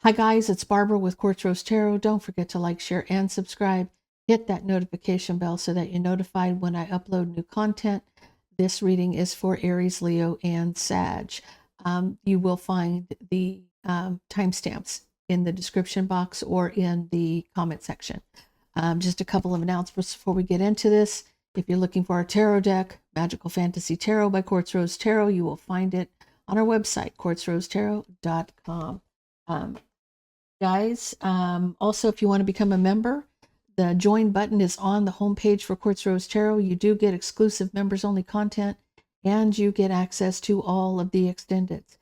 Hi guys, it's Barbara with Quartz Rose Tarot. Don't forget to like, share, and subscribe. Hit that notification bell so that you're notified when I upload new content. This reading is for Aries, Leo, and Sag. You will find the timestamps in the description box or in the comment section. Just a couple of announcements before we get into this. If you're looking for our tarot deck, Magical Fantasy Tarot by Quartz Rose Tarot, you will find it on our website, quartzrosetarot.com. Guys, also, if you want to become a member, the join button is on the homepage for Quartz Rose Tarot. You do get exclusive members only content, and you get access to all of the extendeds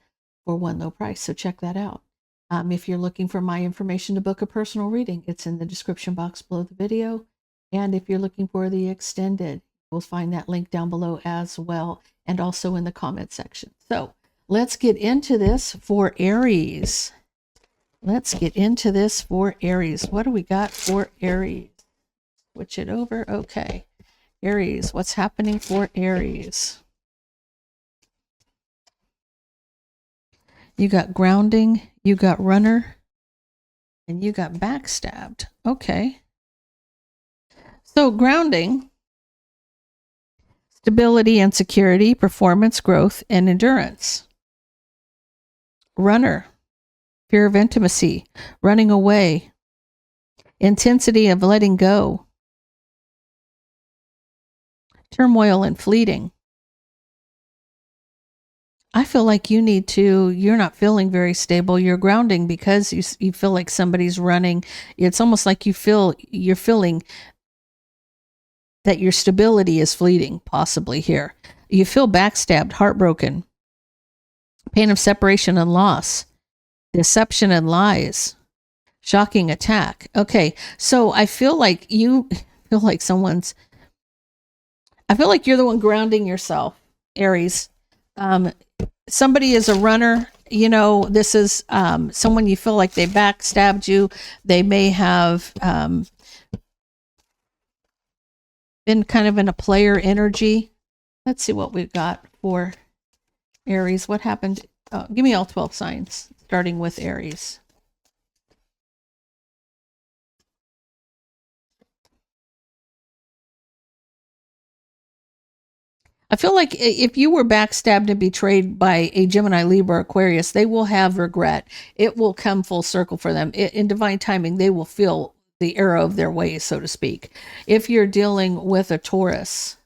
for one low price. So check that out. If you're looking for my information to book a personal reading, it's in the description box below the video. And if you're looking for the extended, you'll find that link down below as well, and also in the comment section. So let's get into this for Aries. Let's get into this for Aries. What do we got for Aries? Switch it over. Okay. Aries, what's happening for Aries? You got grounding, you got runner, and you got backstabbed. Okay. So grounding, stability and security, performance, growth, and endurance. Runner, fear of intimacy, running away, intensity of letting go, turmoil and fleeting. I feel like you're not feeling very stable. You're grounding because you feel like somebody's running. It's almost like you're feeling that your stability is fleeting, possibly here. You feel backstabbed, heartbroken, pain of separation and loss, deception and lies, shocking attack. Okay, so I feel like I feel like you're the one grounding yourself, Aries. Somebody is a runner. You know, this is someone you feel like they backstabbed you. They may have been kind of in a player energy. Let's see what we've got for Aries. What happened? Give me all 12 signs, starting with Aries. I feel like if you were backstabbed and betrayed by a Gemini, Libra, Aquarius, they will have regret. It will come full circle for them. In divine timing, they will feel the error of their ways, so to speak. If you're dealing with a Taurus,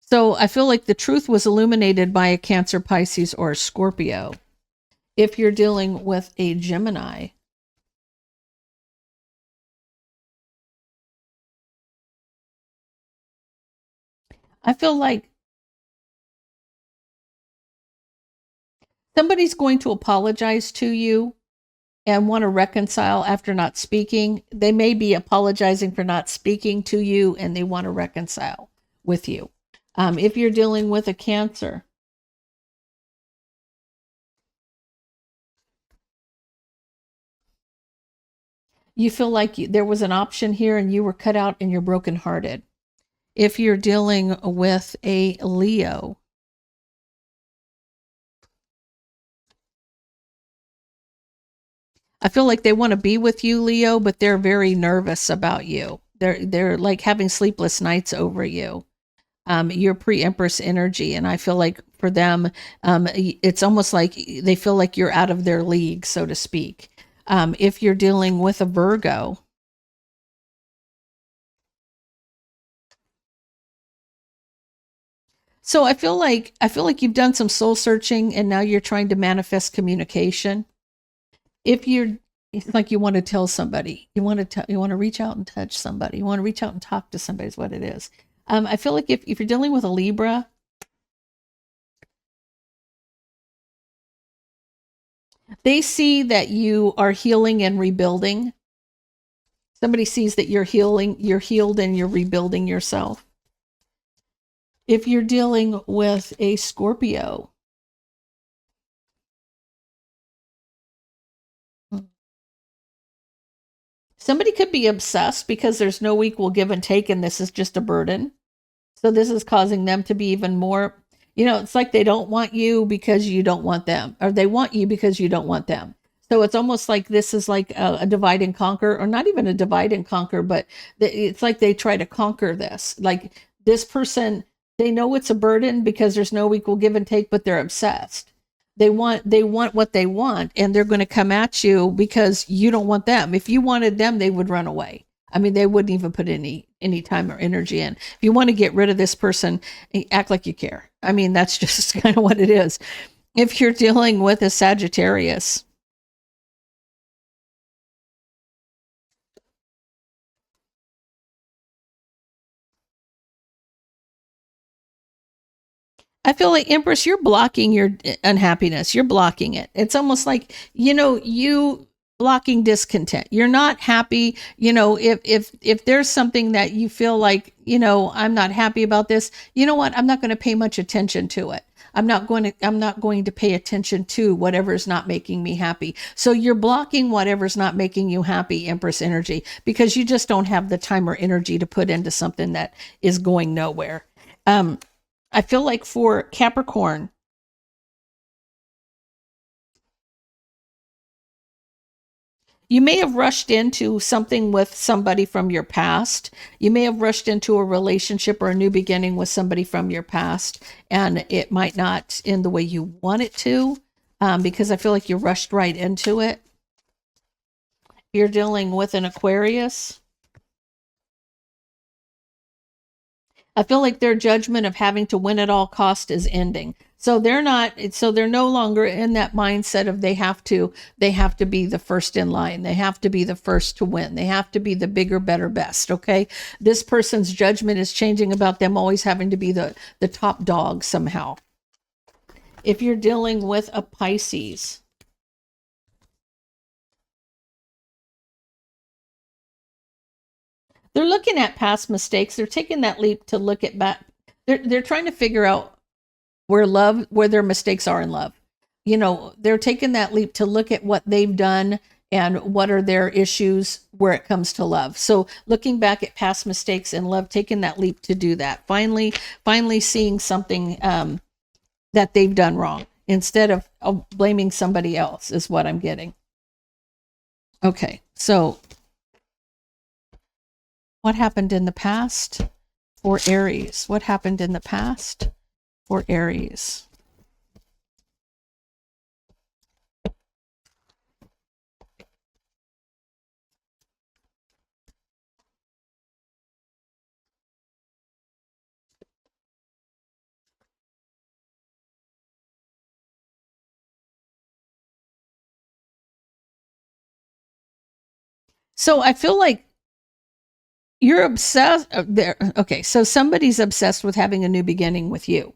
so I feel like the truth was illuminated by a Cancer, Pisces, or a Scorpio. If you're dealing with a Gemini, I feel like somebody's going to apologize to you and want to reconcile after not speaking. They may be apologizing for not speaking to you, and they want to reconcile with you. If you're dealing with a Cancer, you feel like there was an option here and you were cut out and you're brokenhearted. If you're dealing with a Leo, I feel like they want to be with you, Leo, but they're very nervous about you. They're like having sleepless nights over you. Your pre-empress energy, and I feel like for them, it's almost like they feel like you're out of their league, so to speak. If you're dealing with a Virgo, so I feel like you've done some soul searching, and now you're trying to manifest communication. If you're It's like you want to tell somebody, you want to reach out and touch somebody, you want to reach out and talk to somebody is what it is. I feel like if you're dealing with a Libra, they see that you are healing and rebuilding. Somebody sees that you're healed and you're rebuilding yourself. If you're dealing with a Scorpio, somebody could be obsessed because there's no equal give and take, and this is just a burden. So this is causing them to be even more. It's like they don't want you because you don't want them, or they want you because you don't want them. So it's almost like this is like a divide and conquer, or not even a divide and conquer, but it's like they try to conquer this. Like this person, they know it's a burden because there's no equal give and take, but they're obsessed. They want what they want, and they're going to come at you because you don't want them. If you wanted them, they would run away. I mean, they wouldn't even put any time or energy in. If you want to get rid of this person, act like you care. I mean, that's just kind of what it is. If you're dealing with a Sagittarius, I feel like Empress, you're blocking your unhappiness. You're blocking it. It's almost like, you blocking discontent. You're not happy. If there's something that you feel like, I'm not happy about this, you know what? I'm not going to pay much attention to it. I'm not going to pay attention to whatever's not making me happy. So you're blocking whatever's not making you happy, Empress energy, because you just don't have the time or energy to put into something that is going nowhere. I feel like for Capricorn, you may have rushed into something with somebody from your past. You may have rushed into a relationship or a new beginning with somebody from your past, and it might not end the way you want it to, because I feel like you rushed right into it. You're dealing with an Aquarius. I feel like their judgment of having to win at all cost is ending. So they're no longer in that mindset of they have to be the first in line. They have to be the first to win. They have to be the bigger, better, best. Okay. This person's judgment is changing about them always having to be the top dog somehow. If you're dealing with a Pisces, they're looking at past mistakes. They're taking that leap to look at back. They're trying to figure out where their mistakes are in love. They're taking that leap to look at what they've done and what are their issues where it comes to love. So looking back at past mistakes in love, taking that leap to do that. Finally seeing something that they've done wrong instead of blaming somebody else is what I'm getting. Okay, so what happened in the past for Aries? What happened in the past for Aries? So I feel like you're obsessed there. Okay, so somebody's obsessed with having a new beginning with you,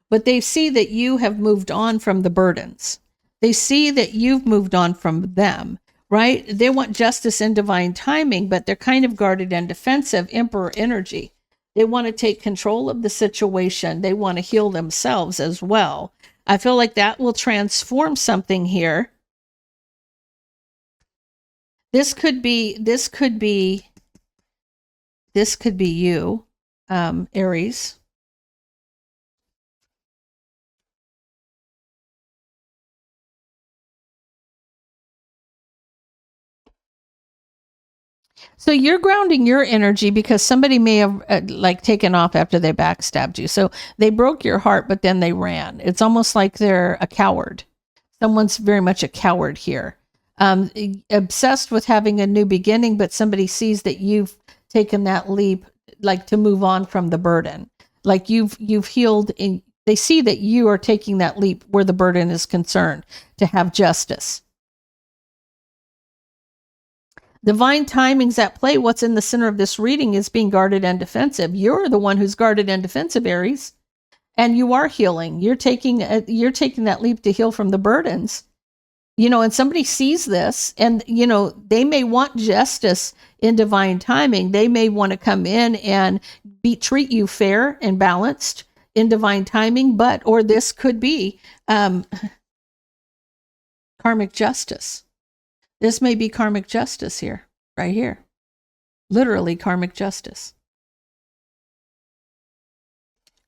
but they see that you have moved on from the burdens. They see that you've moved on from them, right? They want justice and divine timing, but they're kind of guarded and defensive, emperor energy. They want to take control of the situation. They want to heal themselves as well. I feel like that will transform something here. This could be you, Aries. So you're grounding your energy because somebody may have like taken off after they backstabbed you. So they broke your heart, but then they ran. It's almost like they're a coward. Someone's very much a coward here. Obsessed with having a new beginning, but somebody sees that you've taken that leap, like to move on from the burden. Like you've healed, and they see that you are taking that leap where the burden is concerned to have justice. Divine timing's at play. What's in the center of this reading is being guarded and defensive. You're the one who's guarded and defensive, Aries, and you are healing. You're taking that leap to heal from the burdens. And somebody sees this, and they may want justice in divine timing. They may want to come in and treat you fair and balanced in divine timing, or this could be karmic justice. This may be karmic justice here, right here. Literally karmic justice.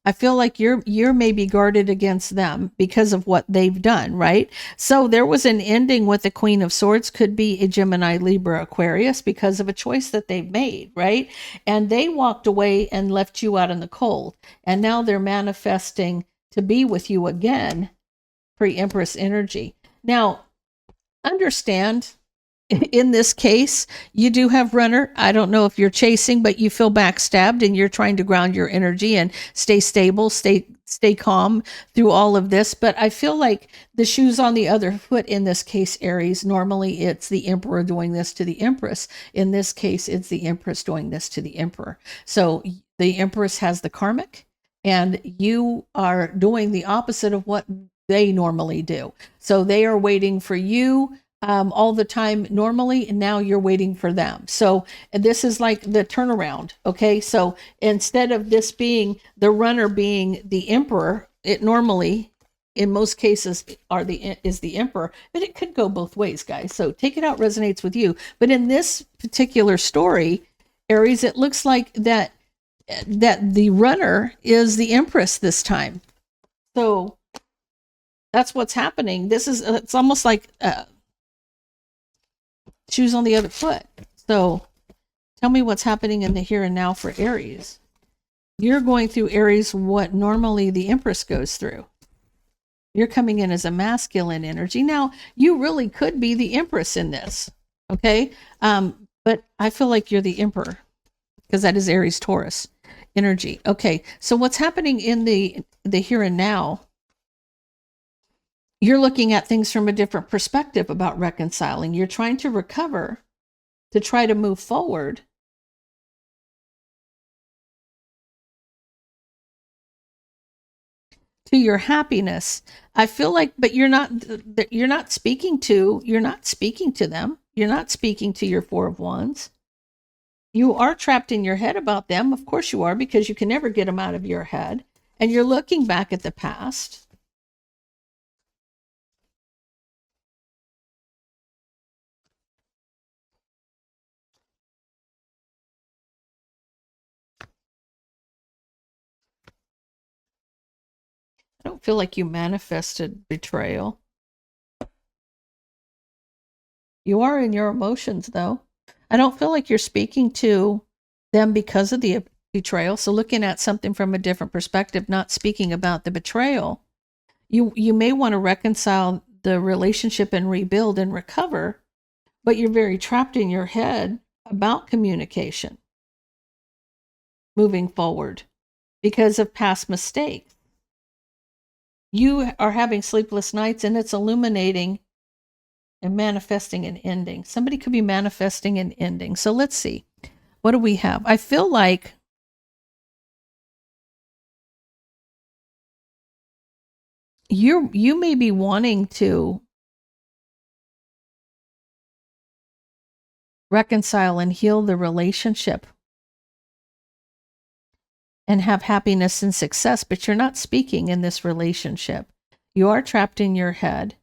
I feel like you're maybe guarded against them because of what they've done, right? So there was an ending with the Queen of Swords, could be a Gemini, Libra, Aquarius, because of a choice that they've made, right? And they walked away and left you out in the cold. And now they're manifesting to be with you again, pre-Empress energy. Now, understand, in this case, you do have runner. I don't know if you're chasing, but you feel backstabbed and you're trying to ground your energy and stay stable, stay calm through all of this. But I feel like the shoe's on the other foot in this case, Aries. Normally it's the emperor doing this to the empress. In this case, it's the empress doing this to the emperor. So the empress has the karmic and you are doing the opposite of what they normally do. So they are waiting for you all the time normally, and now you're waiting for them. So this is like the turnaround. Okay, so instead of this being the runner being the emperor, it normally in most cases is the emperor, but it could go both ways, guys. So take it out resonates with you. But in this particular story, Aries, it looks like that the runner is the empress this time. So that's what's happening. This is it's almost like shoes on the other foot. So tell me what's happening in the here and now for Aries. You're going through, Aries, what normally the Empress goes through. You're coming in as a masculine energy. Now, you really could be the Empress in this, okay? But I feel like you're the Emperor because that is Aries Taurus energy. Okay, so what's happening in the here and now, you're looking at things from a different perspective about reconciling. You're trying to recover to try to move forward. To your happiness. I feel like, but you're not speaking to them. You're not speaking to your Four of Wands. You are trapped in your head about them. Of course you are, because you can never get them out of your head. And you're looking back at the past. I don't feel like you manifested betrayal. You are in your emotions, though. I don't feel like you're speaking to them because of the betrayal. So looking at something from a different perspective, not speaking about the betrayal, you may want to reconcile the relationship and rebuild and recover, but you're very trapped in your head about communication moving forward because of past mistakes. You are having sleepless nights and it's illuminating and manifesting an ending. Somebody could be manifesting an ending. So let's see. What do we have? I feel like you may be wanting to reconcile and heal the relationship and have happiness and success, but you're not speaking in this relationship. You are trapped in your head.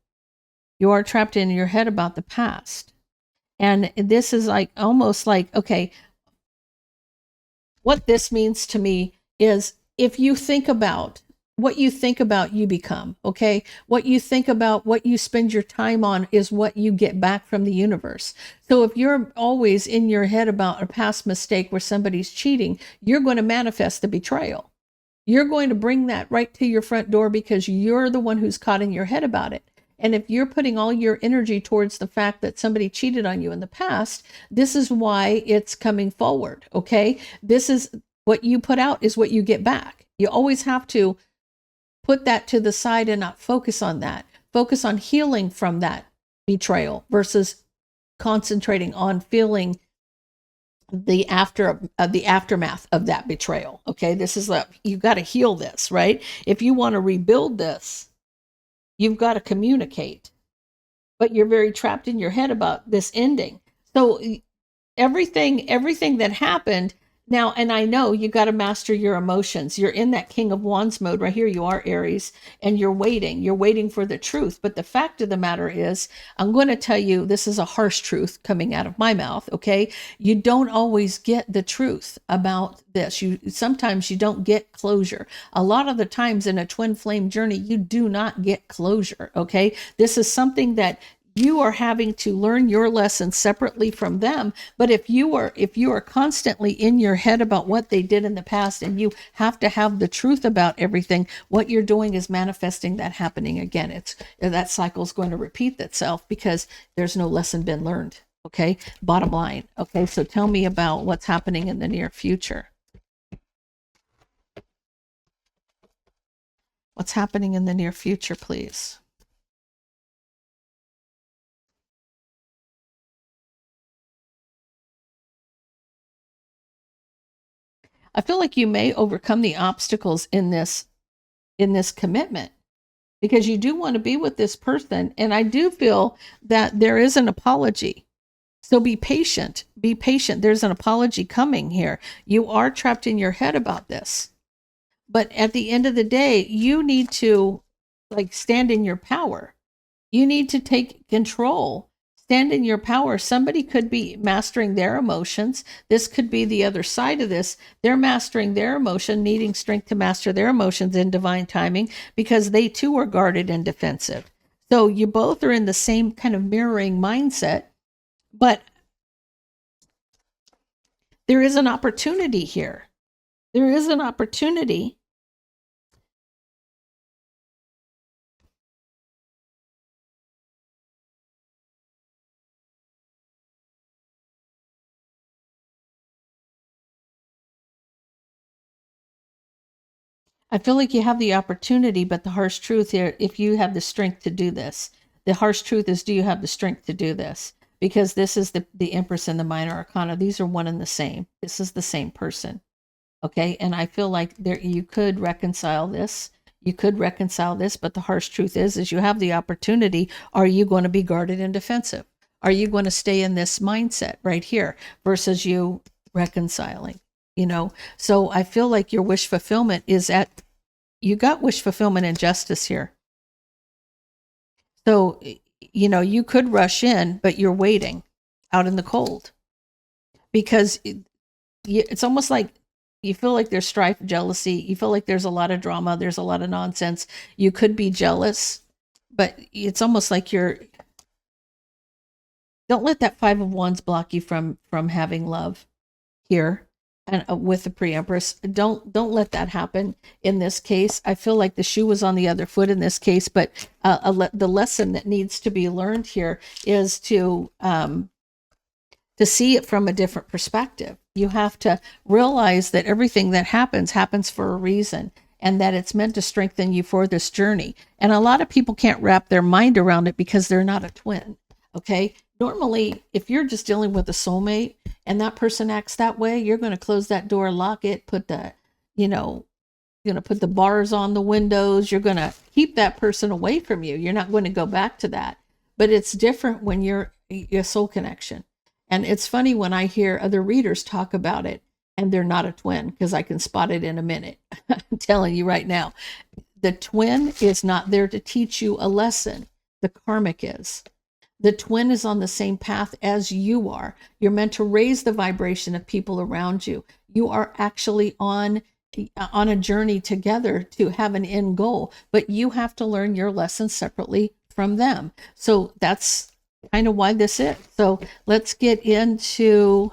You are trapped in your head about the past. And this is like almost like, okay, what this means to me is if you think about what you think about, you become, okay? What you think about, what you spend your time on is what you get back from the universe. So if you're always in your head about a past mistake where somebody's cheating, you're going to manifest the betrayal. You're going to bring that right to your front door because you're the one who's caught in your head about it. And if you're putting all your energy towards the fact that somebody cheated on you in the past, this is why it's coming forward, okay? This is what you put out is what you get back. You always have to put that to the side and not focus on that. Focus on healing from that betrayal versus concentrating on feeling the aftermath of that betrayal. Okay, this is you got to heal this, right? If you want to rebuild this, you've got to communicate. But you're very trapped in your head about this ending. So everything that happened, Now, and I know you got to master your emotions. You're in that King of Wands mode right here. You are Aries, and you're waiting. You're waiting for the truth. But the fact of the matter is, I'm going to tell you, this is a harsh truth coming out of my mouth. Okay. You don't always get the truth about this. Sometimes you don't get closure. A lot of the times in a twin flame journey, you do not get closure. Okay. This is something that you are having to learn your lesson separately from them. But if you are constantly in your head about what they did in the past, and you have to have the truth about everything, what you're doing is manifesting that happening again. That cycle is going to repeat itself because there's no lesson been learned. Okay, bottom line. Okay, so tell me about what's happening in the near future. What's happening in the near future, please? I feel like you may overcome the obstacles in this commitment, because you do want to be with this person. And I do feel that there is an apology. So be patient. Be patient. There's an apology coming here. You are trapped in your head about this. But at the end of the day, you need to stand in your power. You need to take control. Stand in your power. Somebody could be mastering their emotions. This could be the other side of this. They're mastering their emotion, needing strength to master their emotions in divine timing, because they too are guarded and defensive. So you both are in the same kind of mirroring mindset, but there is an opportunity here. There is an opportunity. I feel like you have the opportunity, but the harsh truth here, if you have the strength to do this, the harsh truth is, do you have the strength to do this? Because this is the Empress and the Minor Arcana. These are one and the same. This is the same person. Okay. And I feel like you could reconcile this. You could reconcile this, but the harsh truth is you have the opportunity. Are you going to be guarded and defensive? Are you going to stay in this mindset right here versus you reconciling? So I feel like your wish fulfillment is you got wish fulfillment and justice here. So, you could rush in, but you're waiting out in the cold, because it's almost like you feel like there's strife, jealousy. You feel like there's a lot of drama. There's a lot of nonsense. You could be jealous, but it's almost like don't let that Five of Wands block you from having love here. And with the pre-empress, don't let that happen in this case. I feel like the shoe was on the other foot in this case, but the lesson that needs to be learned here is to see it from a different perspective. You have to realize that everything that happens for a reason, and that it's meant to strengthen you for this journey. And a lot of people can't wrap their mind around it because they're not a twin. Okay. Normally, if you're just dealing with a soulmate and that person acts that way, you're going to close that door, lock it, put the, you're going to put the bars on the windows. You're going to keep that person away from you. You're not going to go back to that. But it's different when you're a soul connection. And it's funny when I hear other readers talk about it and they're not a twin, because I can spot it in a minute. I'm telling you right now, the twin is not there to teach you a lesson. The karmic is. The twin is on the same path as you are. You're meant to raise the vibration of people around you. You are actually on a journey together to have an end goal, but you have to learn your lessons separately from them. So that's kind of why this is. So let's get into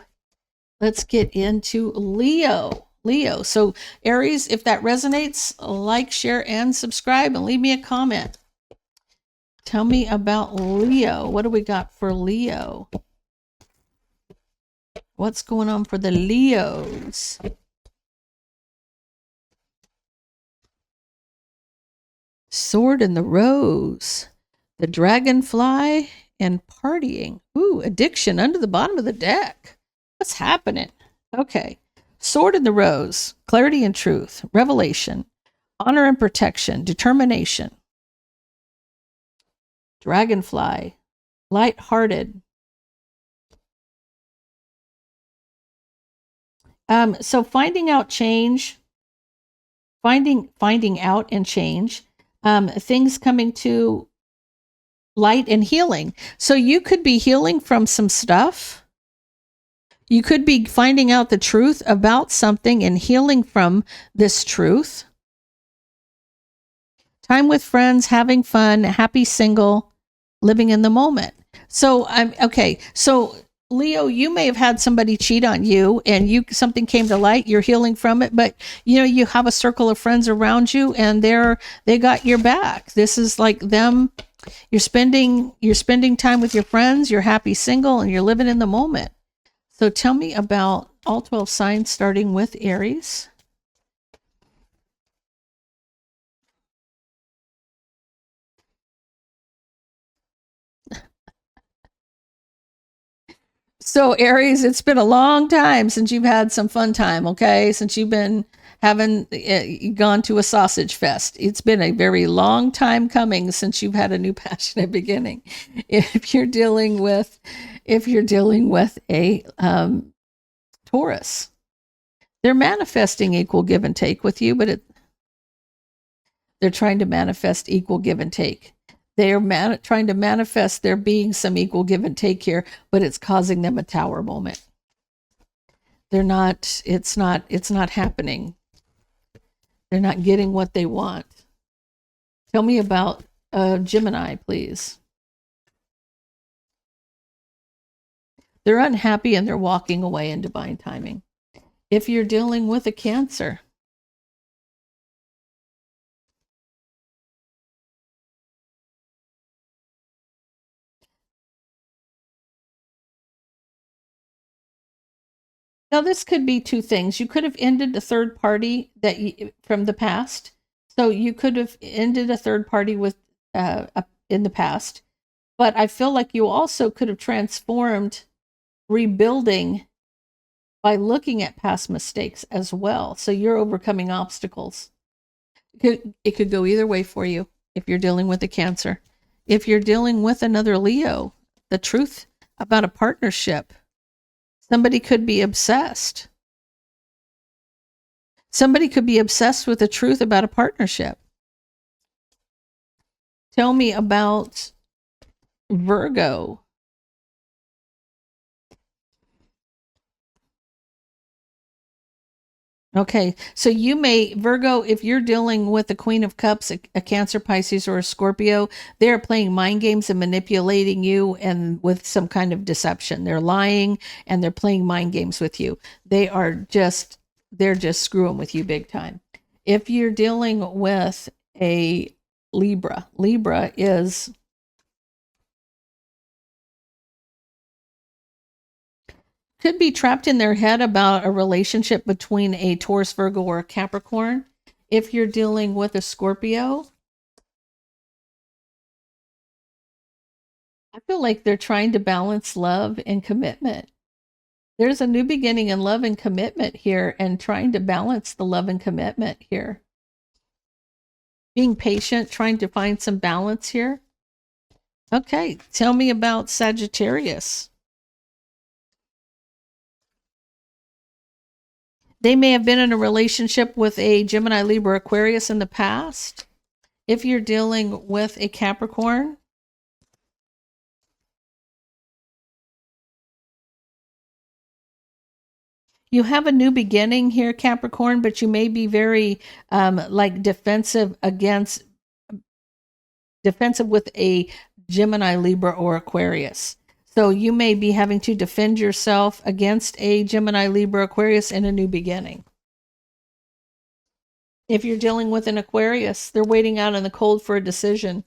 Leo. Leo. So Aries, if that resonates, like, share, and subscribe, and leave me a comment. Tell me about Leo. What do we got for Leo? What's going on for the Leos? Sword in the Rose, the Dragonfly, and partying. Ooh, addiction under the bottom of the deck. What's happening? Okay. Sword in the Rose, clarity and truth, revelation, honor and protection, determination. Dragonfly, light-hearted, So finding out change, finding out and change, things coming to light and healing. So you could be healing from some stuff. You could be finding out the truth about something and healing from this truth. Time with friends, having fun, happy single, living in the moment. So I'm okay. So Leo, you may have had somebody cheat on you and something came to light, you're healing from it, but you have a circle of friends around you and they got your back. This is like them. You're spending time with your friends, you're happy single, and you're living in the moment. So tell me about all 12 signs starting with Aries. So Aries, it's been a long time since you've had some fun time, okay? Since you've been having gone to a sausage fest. It's been a very long time coming since you've had a new passionate beginning. If you're dealing with a Taurus, they're manifesting equal give and take with you, but they're trying to manifest equal give and take. They are trying to manifest there being some equal give and take here, but it's causing them a tower moment. It's not happening. They're not getting what they want. Tell me about Gemini, please. They're unhappy and they're walking away in divine timing. If you're dealing with a Cancer, now this could be two things. You could have ended a third party from the past. So you could have ended a third party with in the past, but I feel like you also could have transformed, rebuilding by looking at past mistakes as well. So you're overcoming obstacles. It could go either way for you if you're dealing with a Cancer. If you're dealing with another Leo, the truth about a partnership, somebody could be obsessed. Somebody could be obsessed with the truth about a partnership. Tell me about Virgo. Okay, so you may, Virgo, if you're dealing with the Queen of Cups, a Cancer, Pisces, or a Scorpio, they're playing mind games and manipulating you and with some kind of deception. They're lying and they're playing mind games with you. They're just screwing with you big time. If you're dealing with a Libra, Libra is could be trapped in their head about a relationship between a Taurus, Virgo, or a Capricorn. If you're dealing with a Scorpio, I feel like they're trying to balance love and commitment. There's a new beginning in love and commitment here, and trying to balance the love and commitment here. Being patient, trying to find some balance here. Okay, tell me about Sagittarius. They may have been in a relationship with a Gemini, Libra, Aquarius in the past. If you're dealing with a Capricorn, you have a new beginning here, Capricorn, but you may be very defensive with a Gemini, Libra, or Aquarius. So you may be having to defend yourself against a Gemini, Libra, Aquarius in a new beginning. If you're dealing with an Aquarius, they're waiting out in the cold for a decision.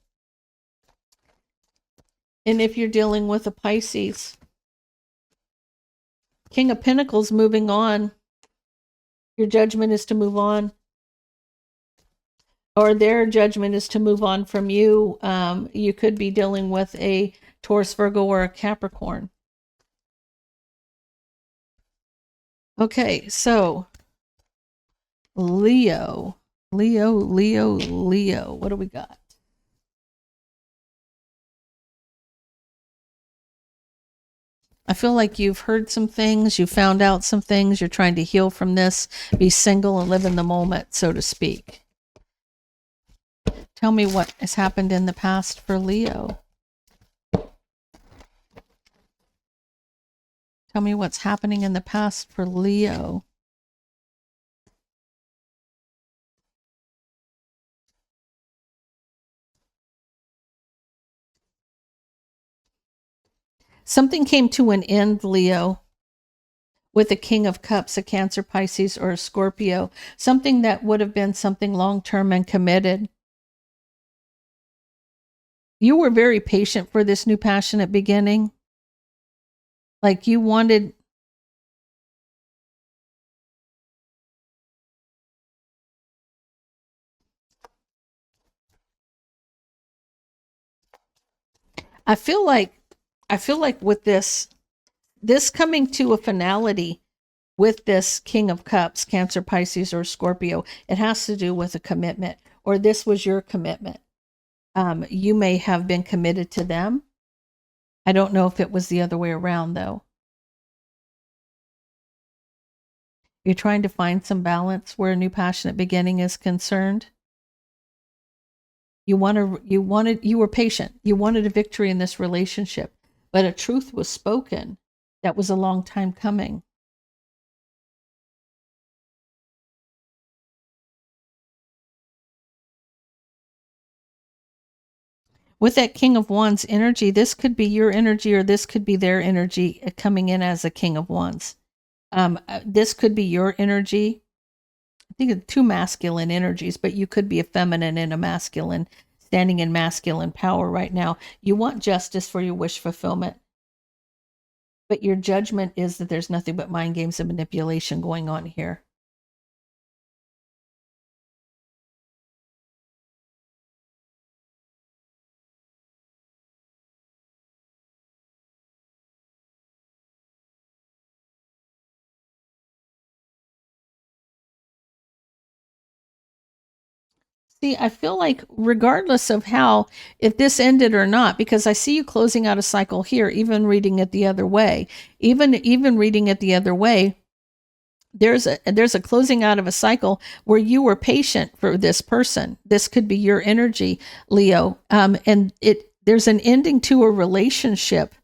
And if you're dealing with a Pisces, King of Pentacles, moving on. Your judgment is to move on. Or their judgment is to move on from you. You could be dealing with a Taurus, Virgo, or a Capricorn. Okay, so Leo. What do we got? I feel like you've heard some things, you found out some things, you're trying to heal from this, be single and live in the moment, so to speak. Tell me what has happened in the past for Leo. Tell me what's happening in the past for Leo. Something came to an end, Leo, with a King of Cups, a Cancer, Pisces, or a Scorpio. Something that would have been something long-term and committed. You were very patient for this new passionate beginning. Like you wanted... I feel like with this coming to a finality with this King of Cups, Cancer, Pisces, or Scorpio, it has to do with a commitment, or this was your commitment. You may have been committed to them. I don't know if it was the other way around, though. You're trying to find some balance where a new passionate beginning is concerned. You were patient. You wanted a victory in this relationship, but a truth was spoken that was a long time coming. With that King of Wands energy, this could be your energy or this could be their energy coming in as a King of Wands. This could be your energy. I think of two masculine energies, but you could be a feminine and a masculine, standing in masculine power right now. You want justice for your wish fulfillment, but your judgment is that there's nothing but mind games and manipulation going on here. See, I feel like regardless of how, if this ended or not, because I see you closing out a cycle here, even reading it the other way, even reading it the other way, there's a closing out of a cycle where you were patient for this person. This could be your energy, Leo. And there's an ending to a relationship,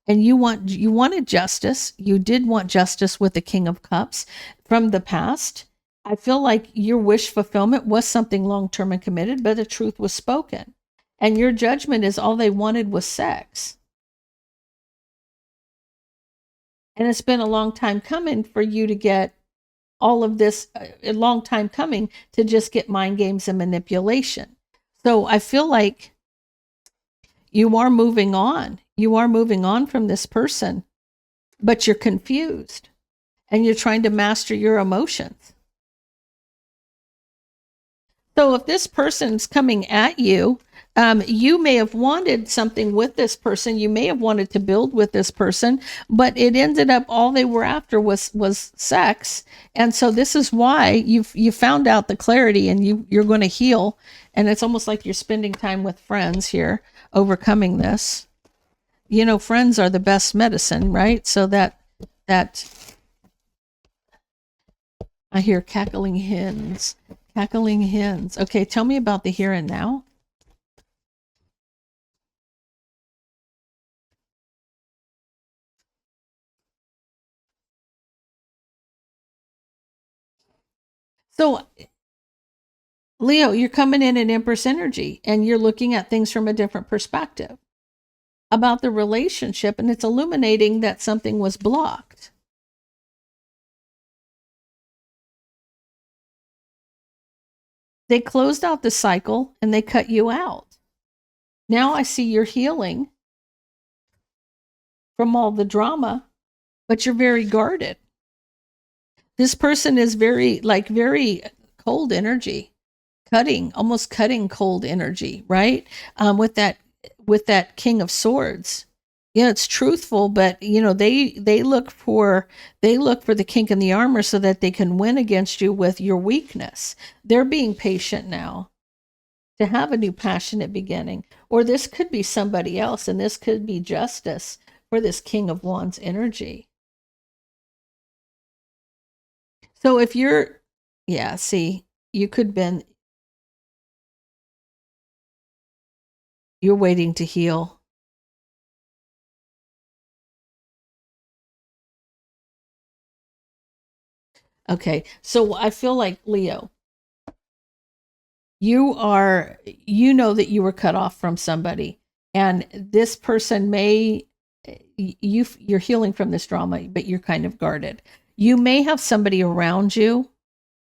and you wanted justice. You did want justice with the King of Cups from the past. I feel like your wish fulfillment was something long-term and committed, but the truth was spoken. And your judgment is all they wanted was sex. And it's been a long time coming for you to get all of this, a long time coming to just get mind games and manipulation. So I feel like you are moving on. You are moving on from this person, but you're confused and you're trying to master your emotions. So if this person's coming at you, you may have wanted something with this person. You may have wanted to build with this person, but it ended up all they were after was sex. And so this is why you found out the clarity, and you're going to heal. And it's almost like you're spending time with friends here, overcoming this. You know, friends are the best medicine, right? So that I hear cackling hens. Cackling hens. Okay, tell me about the here and now. So, Leo, you're coming in Empress energy, and you're looking at things from a different perspective about the relationship, and it's illuminating that something was blocked. They closed out the cycle and they cut you out. Now I see you're healing from all the drama, but you're very guarded. This person is very cold energy, almost cutting cold energy, right? With that King of Swords. Yeah, it's truthful, but they look for the kink in the armor so that they can win against you with your weakness. They're being patient now to have a new passionate beginning. Or this could be somebody else, and this could be justice for this King of Wands energy. So if you're, yeah, see, you could been, you're waiting to heal. Okay, so I feel like Leo, you know that you were cut off from somebody, and this person may, you're healing from this drama, but you're kind of guarded. You may have somebody around you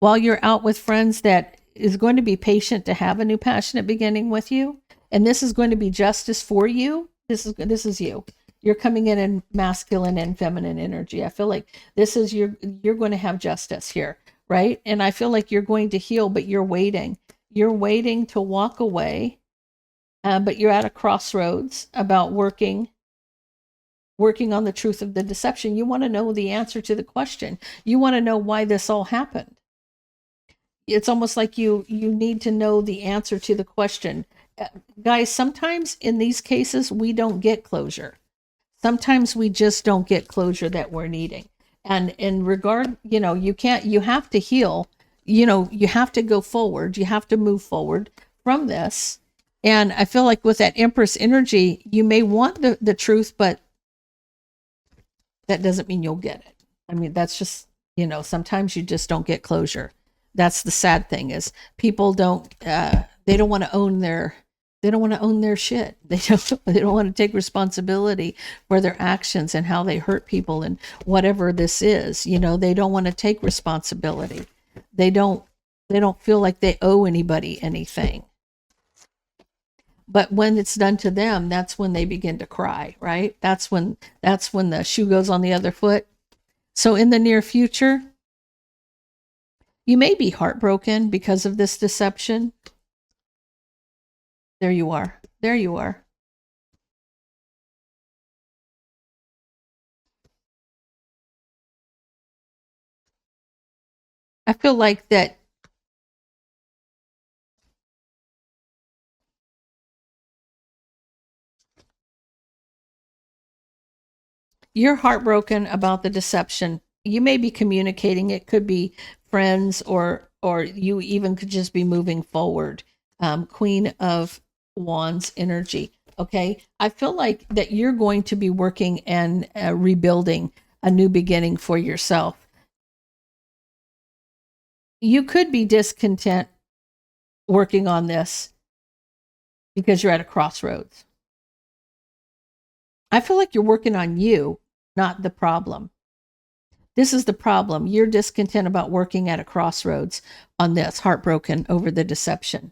while you're out with friends that is going to be patient to have a new passionate beginning with you, and this is going to be justice for you. This is you. You're coming in masculine and feminine energy. I feel like this is you're going to have justice here, right? And I feel like you're going to heal, but you're waiting. You're waiting to walk away, but you're at a crossroads about working on the truth of the deception. You want to know the answer to the question. You want to know why this all happened. It's almost like you need to know the answer to the question. Guys, sometimes in these cases we don't get closure. Sometimes we just don't get closure that we're needing. And in regard, you have to heal, you have to go forward, you have to move forward from this. And I feel like with that Empress energy, you may want the truth, but that doesn't mean you'll get it. I mean, that's just, sometimes you just don't get closure. That's the sad thing is people they don't want to own their shit. They don't want to take responsibility for their actions and how they hurt people and whatever this is. They don't want to take responsibility. They don't feel like they owe anybody anything. But when it's done to them, that's when they begin to cry, right? That's when the shoe goes on the other foot. So in the near future, you may be heartbroken because of this deception. There you are. There you are. I feel like that you're heartbroken about the deception. You may be communicating. It could be friends, or you even could just be moving forward. Queen of Wands energy. Okay, I feel like that you're going to be working and rebuilding a new beginning for yourself. You could be discontent working on this because you're at a crossroads. I feel like you're working on you, not the problem. This is the problem. You're discontent about working at a crossroads on this, heartbroken over the deception,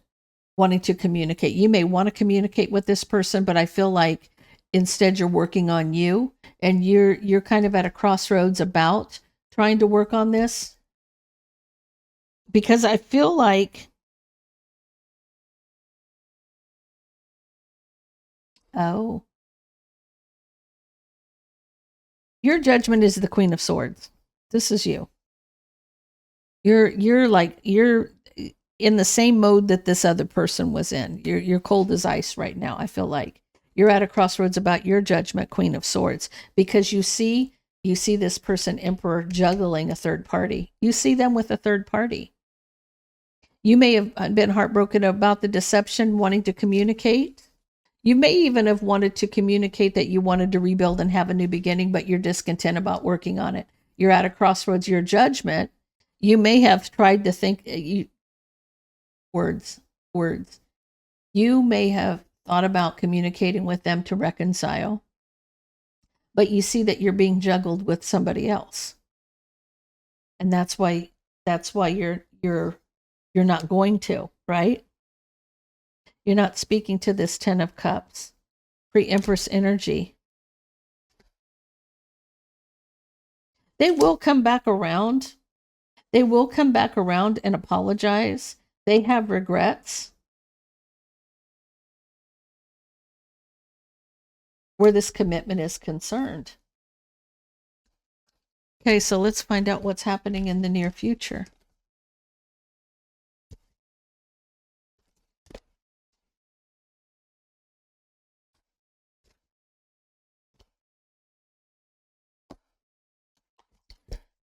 wanting to communicate. You may want to communicate with this person, but I feel like instead you're working on you, and you're kind of at a crossroads about trying to work on this, because I feel like, oh, your judgment is the Queen of Swords. This is you. You're in the same mode that this other person was in. You're cold as ice right now. I feel like you're at a crossroads about your judgment, Queen of Swords, because you see this person, Emperor, juggling a third party. You see them with a third party. You may have been heartbroken about the deception, wanting to communicate. You may even have wanted to communicate that you wanted to rebuild and have a new beginning, but you're discontent about working on it. You're at a crossroads. Your judgment. You may have tried to think words, words. You may have thought about communicating with them to reconcile, but you see that you're being juggled with somebody else, and that's why you're not going to, right? You're not speaking to this 10 of Cups, pre-Empress energy. They will come back around. They will come back around and apologize. They have regrets where this commitment is concerned. Okay, so let's find out what's happening in the near future.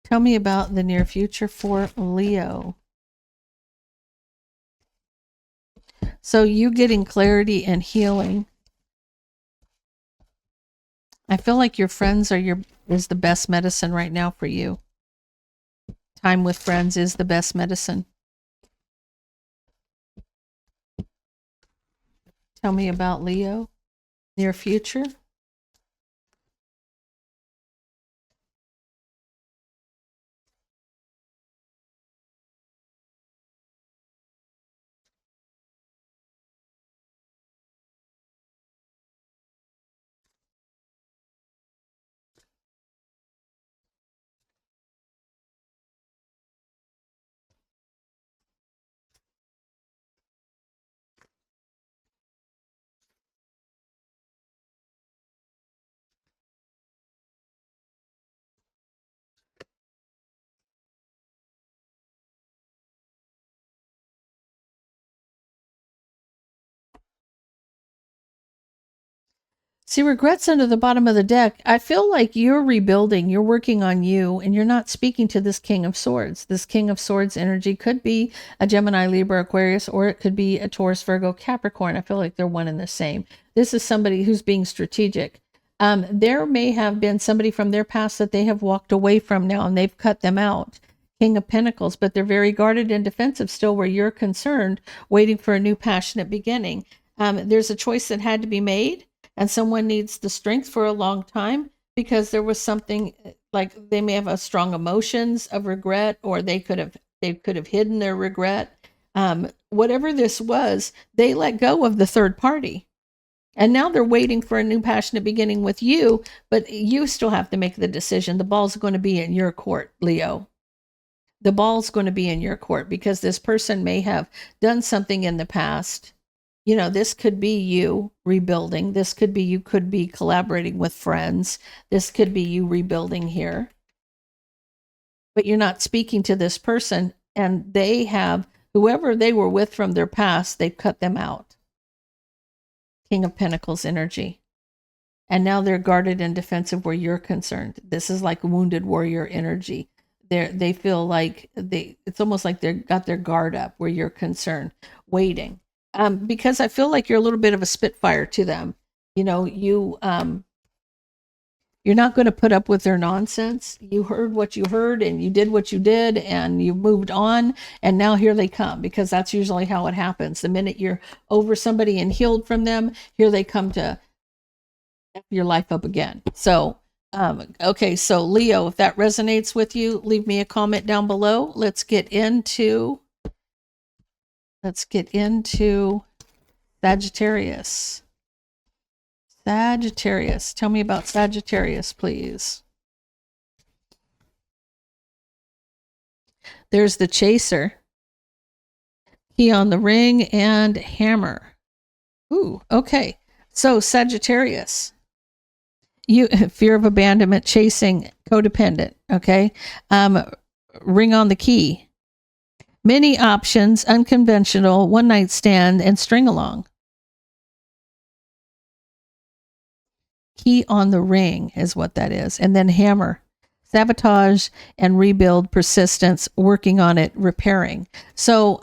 Tell me about the near future for Leo. So you getting clarity and healing. I feel like your friends is the best medicine right now for you. Time with friends is the best medicine. Tell me about Leo, near future. See, regrets under the bottom of the deck. I feel like you're rebuilding, you're working on you, and you're not speaking to this King of Swords. This King of Swords energy could be a Gemini, Libra, Aquarius, or it could be a Taurus, Virgo, Capricorn. I feel like they're one and the same. This is somebody who's being strategic. There may have been somebody from their past that they have walked away from now and they've cut them out. King of Pentacles, but they're very guarded and defensive still where you're concerned, waiting for a new passionate beginning. There's a choice that had to be made, and someone needs the strength for a long time because there was something like they may have a strong emotions of regret, or they could have hidden their regret. Whatever this was, they let go of the third party. And now they're waiting for a new passionate beginning with you, but you still have to make the decision. The ball's going to be in your court, Leo. The ball's going to be in your court because this person may have done something in the past. You know, this could be you rebuilding. This could be you could be collaborating with friends. This could be you rebuilding here. But you're not speaking to this person, and they have, whoever they were with from their past, they've cut them out. King of Pentacles energy. And now they're guarded and defensive where you're concerned. This is like wounded warrior energy. They feel like it's almost like they've got their guard up where you're concerned, waiting. Because I feel like you're a little bit of a spitfire to them. You know, you're not going to put up with their nonsense. You heard what you heard and you did what you did and you moved on, and now here they come, because that's usually how it happens. The minute you're over somebody and healed from them, here they come to F your life up again. So okay, so Leo, if that resonates with you, leave me a comment down below. Let's get into Sagittarius. Sagittarius. Tell me about Sagittarius, please. There's the Chaser. Key on the ring and hammer. Ooh, okay. So Sagittarius. You fear of abandonment, chasing, codependent, okay? Ring on the key. Many options, unconventional, one night stand, and string along. Key on the ring is what that is. And then hammer. Sabotage and rebuild, persistence, working on it, repairing. So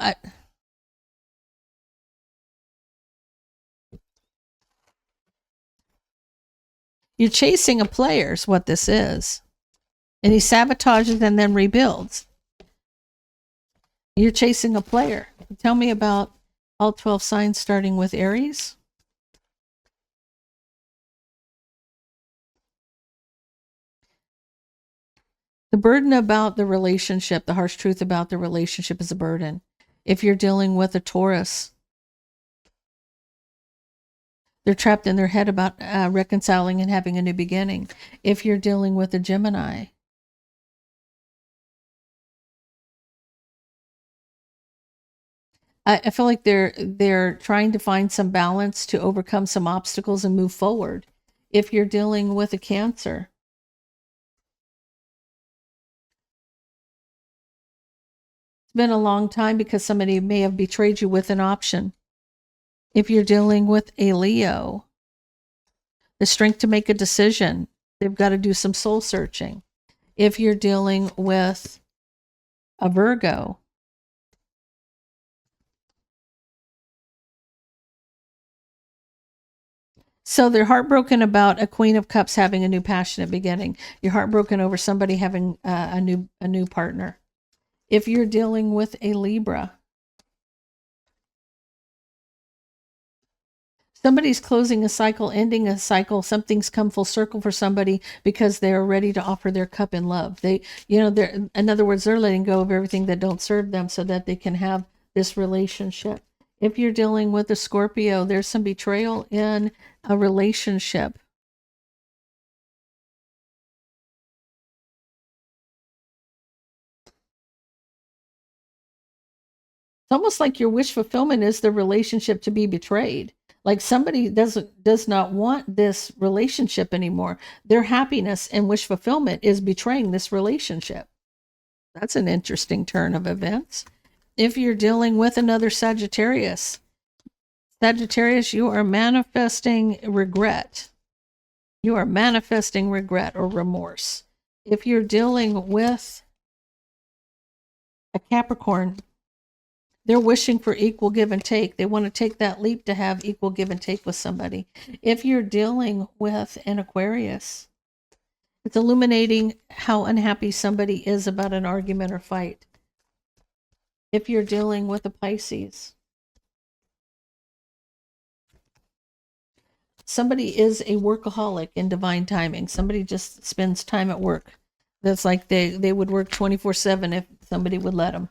you're chasing a player is what this is. And he sabotages and then rebuilds. You're chasing a player. Tell me about all 12 signs starting with Aries. The burden about the relationship, the harsh truth about the relationship is a burden. If you're dealing with a Taurus, they're trapped in their head about reconciling and having a new beginning. If you're dealing with a Gemini, I feel like they're trying to find some balance to overcome some obstacles and move forward. If you're dealing with a Cancer, it's been a long time because somebody may have betrayed you with an option. If you're dealing with a Leo, the strength to make a decision. They've got to do some soul searching. If you're dealing with a Virgo, so they're heartbroken about a Queen of Cups having a new passionate beginning. You're heartbroken over somebody having a new partner. If you're dealing with a Libra, somebody's closing a cycle, ending a cycle. Something's come full circle for somebody because they are ready to offer their cup in love. They're, in other words, they're letting go of everything that don't serve them so that they can have this relationship. If you're dealing with a Scorpio, there's some betrayal in a relationship. It's almost like your wish fulfillment is the relationship to be betrayed. Like somebody does not want this relationship anymore. Their happiness and wish fulfillment is betraying this relationship. That's an interesting turn of events. If you're dealing with another Sagittarius, you are manifesting regret. You are manifesting regret or remorse. If you're dealing with a Capricorn, they're wishing for equal give and take. They want to take that leap to have equal give and take with somebody. If you're dealing with an Aquarius, it's illuminating how unhappy somebody is about an argument or fight. If you're dealing with a Pisces, somebody is a workaholic in divine timing. Somebody just spends time at work. That's like they would work 24/7 if somebody would let them.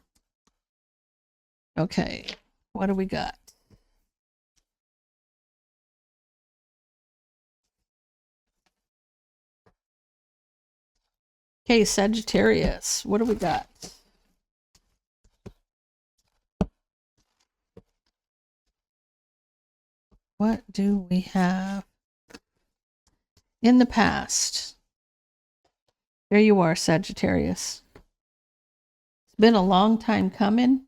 Okay, what do we got? Okay, Sagittarius, what do we got? What do we have in the past? There you are, Sagittarius. It's been a long time coming.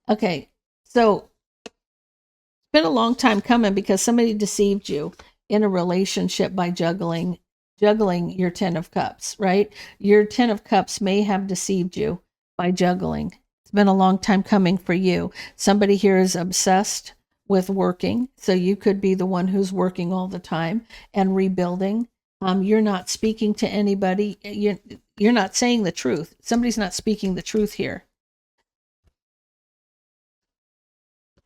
Okay, so it's been a long time coming because somebody deceived you in a relationship by juggling your 10 of cups, right? Your 10 of cups may have deceived you by juggling. It's been a long time coming for you. Somebody here is obsessed with working, so you could be the one who's working all the time and rebuilding. You're not speaking to anybody. You're not saying the truth. Somebody's not speaking the truth here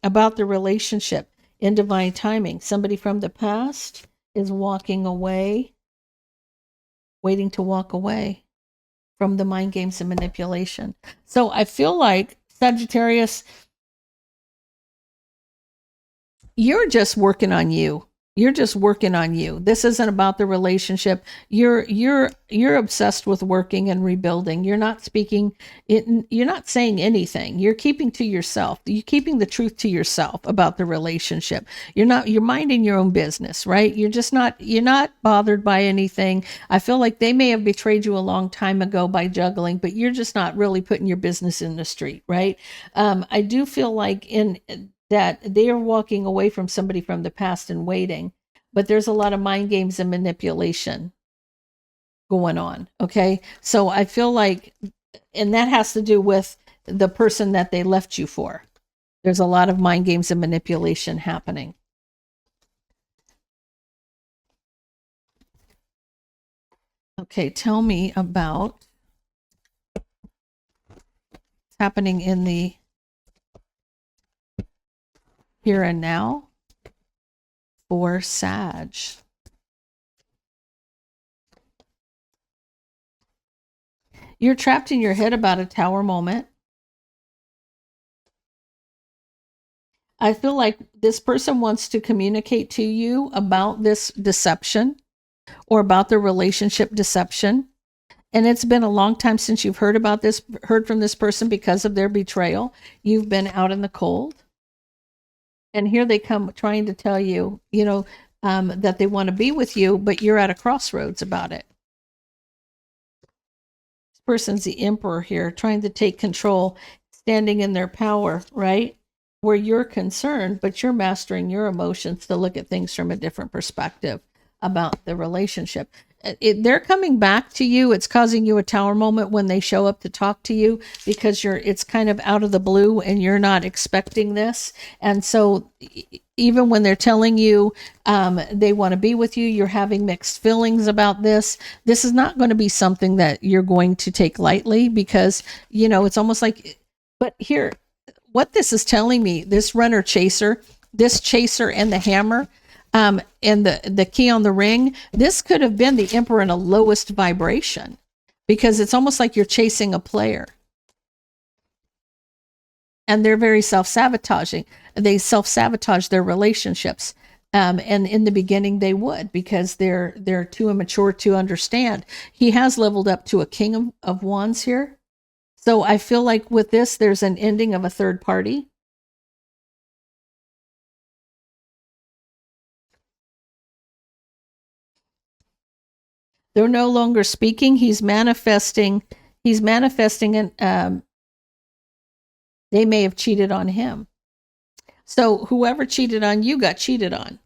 about the relationship in divine timing. Somebody from the past is walking away, waiting to walk away from the mind games and manipulation. So I feel like, Sagittarius, you're just working on you. You're just working on you. This isn't about the relationship. You're obsessed with working and rebuilding. You're not speaking it, you're not saying anything. You're keeping to yourself. You're keeping the truth to yourself about the relationship. You're minding your own business, right? You're not bothered by anything. I feel like they may have betrayed you a long time ago by juggling, but you're just not really putting your business in the street, right? I do feel like that they are walking away from somebody from the past and waiting, but there's a lot of mind games and manipulation going on. Okay. So I feel like, and that has to do with the person that they left you for. There's a lot of mind games and manipulation happening. Okay. Tell me about what's happening in the here and now for Sag. You're trapped in your head about a tower moment. I feel like this person wants to communicate to you about this deception or about the relationship deception. And it's been a long time since you've heard from this person because of their betrayal. You've been out in the cold. And here they come trying to tell you, that they want to be with you, but you're at a crossroads about it. This person's the emperor here, trying to take control, standing in their power, right? Where you're concerned, but you're mastering your emotions to look at things from a different perspective about the relationship. they're coming back to you. It's causing you a tower moment when they show up to talk to you, because it's kind of out of the blue and you're not expecting this. And so even when they're telling you they want to be with you, you're having mixed feelings about this. This is not going to be something that you're going to take lightly, because, it's almost like, but here, what this is telling me, this runner chaser, this chaser and the hammer, and the key on the ring, this could have been the Emperor in a lowest vibration, because it's almost like you're chasing a player. And they're very self-sabotaging. They self-sabotage their relationships. And in the beginning they would, because they're too immature to understand. He has leveled up to a King of Wands here. So I feel like with this, there's an ending of a third party. They're no longer speaking. He's manifesting. And they may have cheated on him. So whoever cheated on you got cheated on.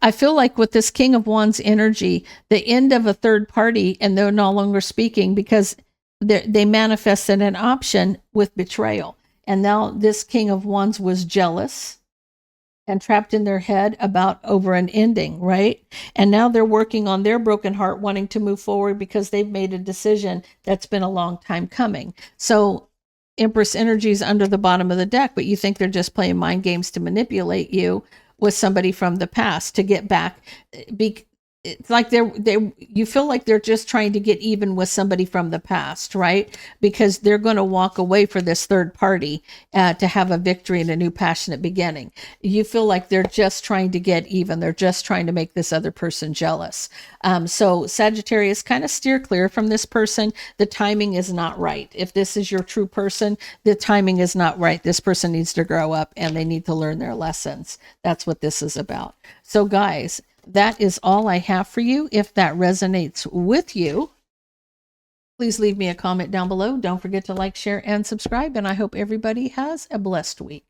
I feel like with this King of Wands energy, the end of a third party, and they're no longer speaking because they manifested an option with betrayal. And now this King of Wands was jealous and trapped in their head about over an ending, right? And now they're working on their broken heart, wanting to move forward because they've made a decision that's been a long time coming. So Empress energy is under the bottom of the deck, but you think they're just playing mind games to manipulate you with somebody from the past to get back. It's like you feel like they're just trying to get even with somebody from the past, right? Because they're going to walk away for this third party to have a victory and a new passionate beginning. You feel like they're just trying to get even. They're just trying to make this other person jealous. So Sagittarius, kind of steer clear from this person. The timing is not right. If this is your true person, the timing is not right. This person needs to grow up and they need to learn their lessons. That's what this is about. So guys, that is all I have for you. If that resonates with you, please leave me a comment down below. Don't forget to like, share, and subscribe. And I hope everybody has a blessed week.